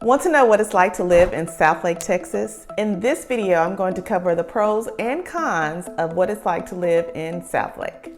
Want to know what it's like to live in Southlake, Texas? In this video, I'm going to cover the pros and cons of what it's like to live in Southlake.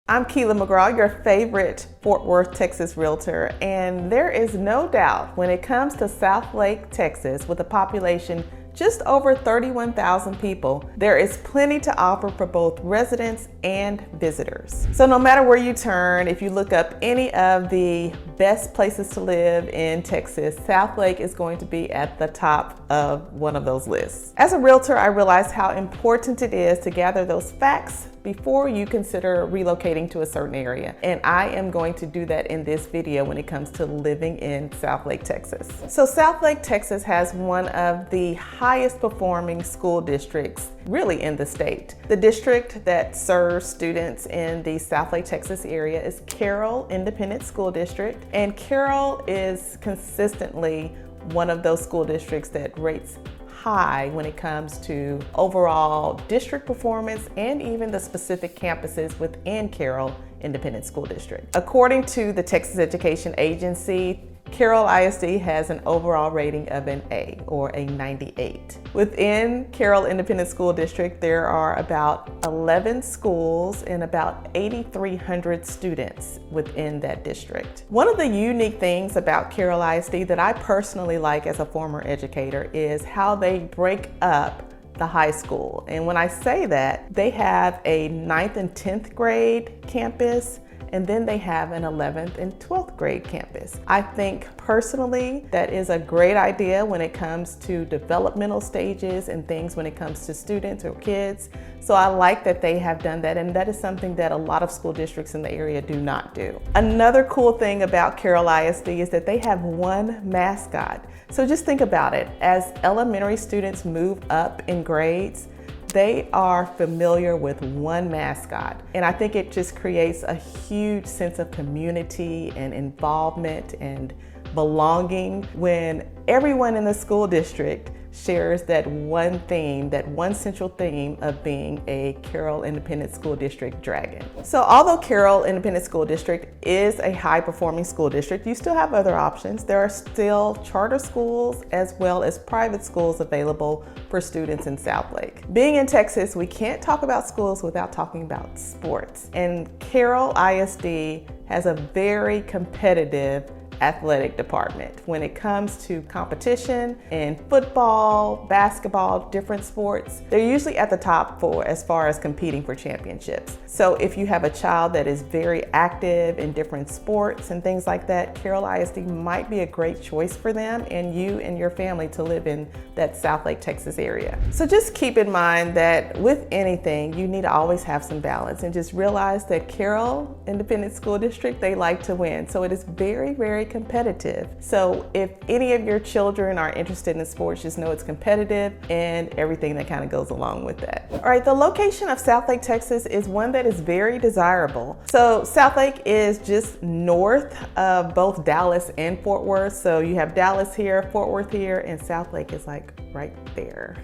I'm Keela McGraw, your favorite Fort Worth, Texas realtor, and there is no doubt when it comes to Southlake, Texas, with a population just over 31,000 people, there is plenty to offer for both residents and visitors. So no matter where you turn, if you look up any of the best places to live in Texas, Southlake is going to be at the top of one of those lists. As a realtor, I realized how important it is to gather those facts before you consider relocating to a certain area. And I am going to do that in this video when it comes to living in Southlake, Texas. So Southlake, Texas has one of the highest performing school districts really in the state. The district that serves students in the Southlake, Texas area is Carroll Independent School District. And Carroll is consistently one of those school districts that rates high when it comes to overall district performance and even the specific campuses within Carroll Independent School District. According to the Texas Education Agency, Carroll ISD has an overall rating of an A, or a 98. Within Carroll Independent School District, there are about 11 schools and about 8,300 students within that district. One of the unique things about Carroll ISD that I personally like as a former educator is how they break up the high school. And when I say that, they have a 9th and 10th grade campus, and then they have an 11th and 12th grade campus. I think personally that is a great idea when it comes to developmental stages and things when it comes to students or kids. So I like that they have done that, and that is something that a lot of school districts in the area do not do. Another cool thing about Carroll ISD is that they have one mascot. So just think about it. As elementary students move up in grades, they are familiar with one mascot. And I think it just creates a huge sense of community and involvement and belonging when everyone in the school district shares that one theme, that one central theme of being a Carroll Independent School District dragon. So although Carroll Independent School District is a high-performing school district, you still have other options. There are still charter schools as well as private schools available for students in Southlake. Being in Texas, we can't talk about schools without talking about sports. And Carroll ISD has a very competitive athletic department when it comes to competition in football, basketball, different sports. They're usually at the top for as far as competing for championships. So if you have a child that is very active in different sports and things like that, Carroll ISD might be a great choice for them and you and your family to live in that Southlake, Texas area. So just keep in mind that with anything, you need to always have some balance, and just realize that Carroll Independent School District, they like to win. So it is very, very competitive. So if any of your children are interested in sports, just know it's competitive and everything that kind of goes along with that. All right, the location of Southlake, Texas is one that is very desirable. So Southlake is just north of both Dallas and Fort Worth. So you have Dallas here, Fort Worth here, and Southlake is like right there.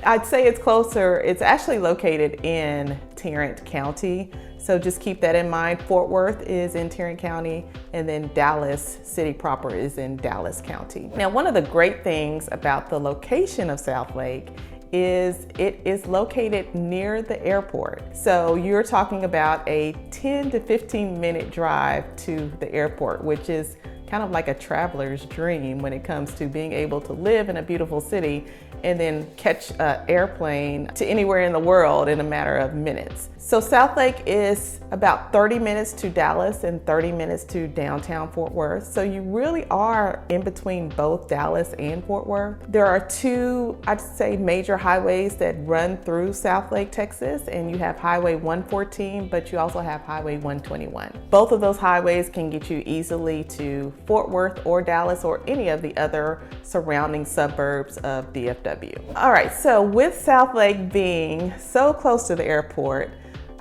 I'd say it's closer. It's actually located in Tarrant County. So just keep that in mind. Fort Worth is in Tarrant County, and then Dallas City proper is in Dallas County. Now, one of the great things about the location of Southlake is it is located near the airport. So you're talking about a 10 to 15 minute drive to the airport, which is kind of like a traveler's dream when it comes to being able to live in a beautiful city and then catch an airplane to anywhere in the world in a matter of minutes. So Southlake is about 30 minutes to Dallas and 30 minutes to downtown Fort Worth. So you really are in between both Dallas and Fort Worth. There are two, I'd say, major highways that run through Southlake, Texas, and you have Highway 114, but you also have Highway 121. Both of those highways can get you easily to Fort Worth or Dallas or any of the other surrounding suburbs of DFW. All right, so with Southlake being so close to the airport,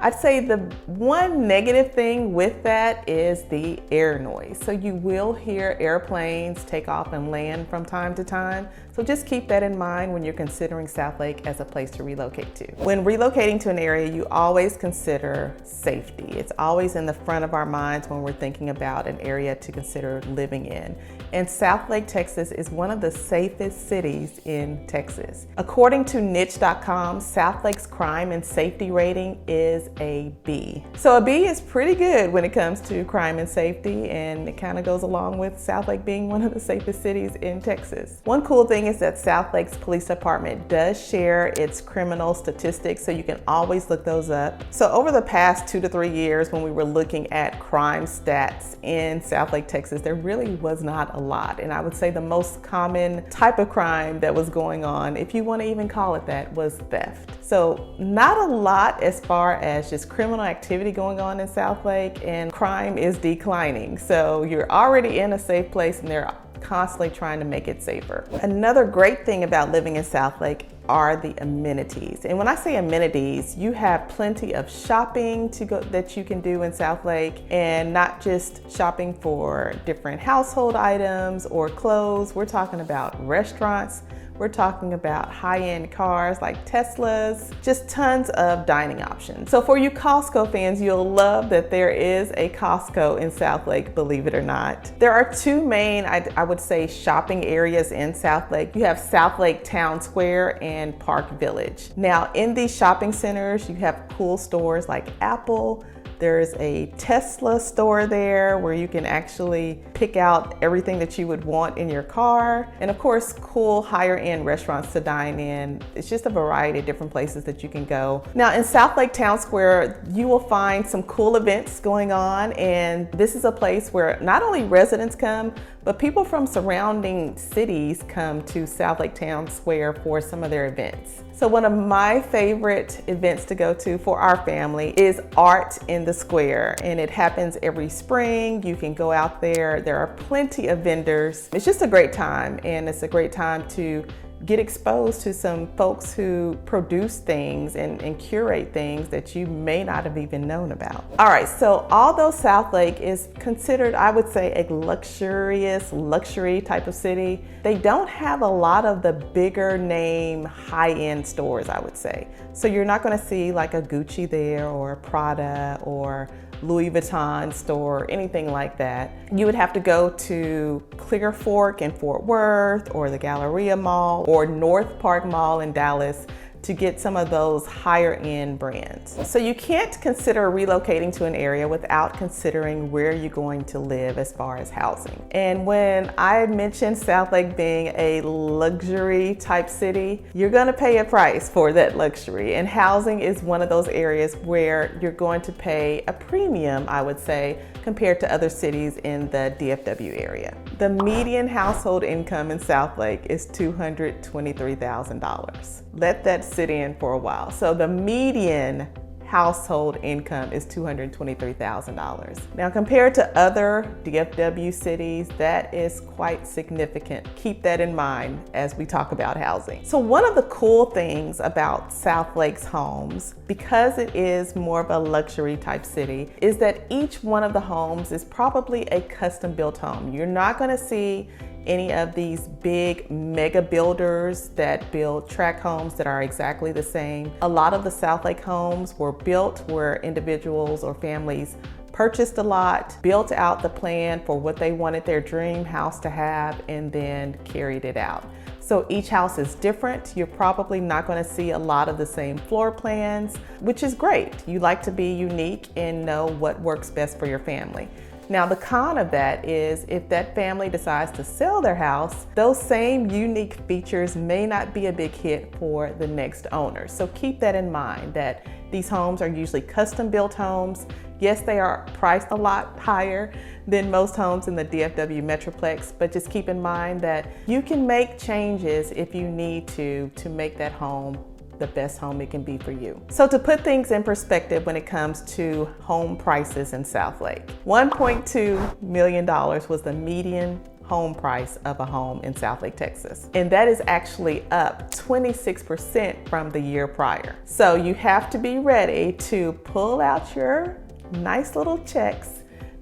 I'd say the one negative thing with that is the air noise. So you will hear airplanes take off and land from time to time. So just keep that in mind when you're considering Southlake as a place to relocate to. When relocating to an area, you always consider safety. It's always in the front of our minds when we're thinking about an area to consider living in. And Southlake, Texas is one of the safest cities in Texas. According to niche.com, Southlake's crime and safety rating is a B. So a B is pretty good when it comes to crime and safety, and it kind of goes along with Southlake being one of the safest cities in Texas. One cool thing is that Southlake's police department does share its criminal statistics, so you can always look those up. So over the past 2 to 3 years, when we were looking at crime stats in Southlake, Texas, there really was not a lot. And I would say the most common type of crime that was going on, if you want to even call it that, was theft. So not a lot as far as just criminal activity going on in Southlake, and crime is declining. So you're already in a safe place, and they're constantly trying to make it safer. Another great thing about living in Southlake are the amenities. And when I say amenities, you have plenty of shopping that you can do in Southlake, and not just shopping for different household items or clothes. We're talking about restaurants. We're talking about high-end cars like Teslas, just tons of dining options. So for you Costco fans, you'll love that there is a Costco in Southlake, believe it or not. There are two main, I would say, shopping areas in Southlake. You have Southlake Town Square and Park Village. Now in these shopping centers, you have cool stores like Apple. There's a Tesla store there where you can actually pick out everything that you would want in your car. And of course, cool higher end restaurants to dine in. It's just a variety of different places that you can go. Now in Southlake Town Square, you will find some cool events going on. And this is a place where not only residents come, but people from surrounding cities come to Southlake Town Square for some of their events. So one of my favorite events to go to for our family is Art in the Square, and it happens every spring. You can go out there. There are plenty of vendors. It's just a great time, and it's a great time to get exposed to some folks who produce things and curate things that you may not have even known about. All right, so although Southlake is considered, I would say, a luxury type of city, they don't have a lot of the bigger name high-end stores, I would say. So you're not gonna see like a Gucci there or a Prada or Louis Vuitton store, anything like that. You would have to go to Clear Fork in Fort Worth, or the Galleria Mall, or North Park Mall in Dallas to get some of those higher end brands. So you can't consider relocating to an area without considering where you're going to live as far as housing. And when I mentioned Southlake being a luxury type city, you're gonna pay a price for that luxury. And housing is one of those areas where you're going to pay a premium, I would say, compared to other cities in the DFW area. The median household income in Southlake is $223,000. Let that sit in for a while. So the median household income is $223,000. Now compared to other DFW cities, that is quite significant. Keep that in mind as we talk about housing. So one of the cool things about Southlake's homes, because it is more of a luxury type city, is that each one of the homes is probably a custom built home. You're not gonna see any of these big mega builders that build TREC homes that are exactly the same. A lot of the Southlake homes were built where individuals or families purchased a lot, built out the plan for what they wanted their dream house to have, and then carried it out. So each house is different. You're probably not going to see a lot of the same floor plans, which is great. You like to be unique and know what works best for your family. Now the con of that is if that family decides to sell their house, those same unique features may not be a big hit for the next owner. So keep that in mind, that these homes are usually custom built homes. Yes, they are priced a lot higher than most homes in the DFW Metroplex, but just keep in mind that you can make changes if you need to make that home the best home it can be for you. So to put things in perspective when it comes to home prices in Southlake, $1.2 million was the median home price of a home in Southlake, Texas. And that is actually up 26% from the year prior. So you have to be ready to pull out your nice little checks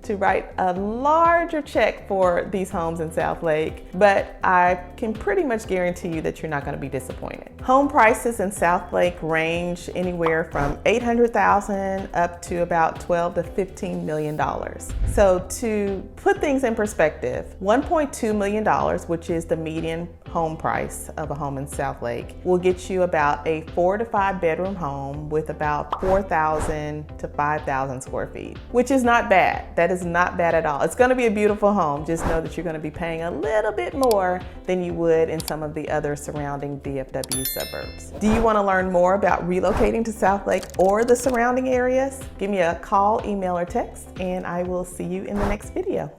to write a larger check for these homes in Southlake, but I can pretty much guarantee you that you're not going to be disappointed. Home prices in Southlake range anywhere from $800,000 up to about $12 to $15 million. So to put things in perspective, $1.2 million, which is the median home price of a home in Southlake, will get you about a 4 to 5 bedroom home with about 4,000 to 5,000 square feet, which is not bad. That is not bad at all. It's going to be a beautiful home. Just know that you're going to be paying a little bit more than you would in some of the other surrounding DFW suburbs. Do you want to learn more about relocating to Southlake or the surrounding areas? Give me a call, email, or text, and I will see you in the next video.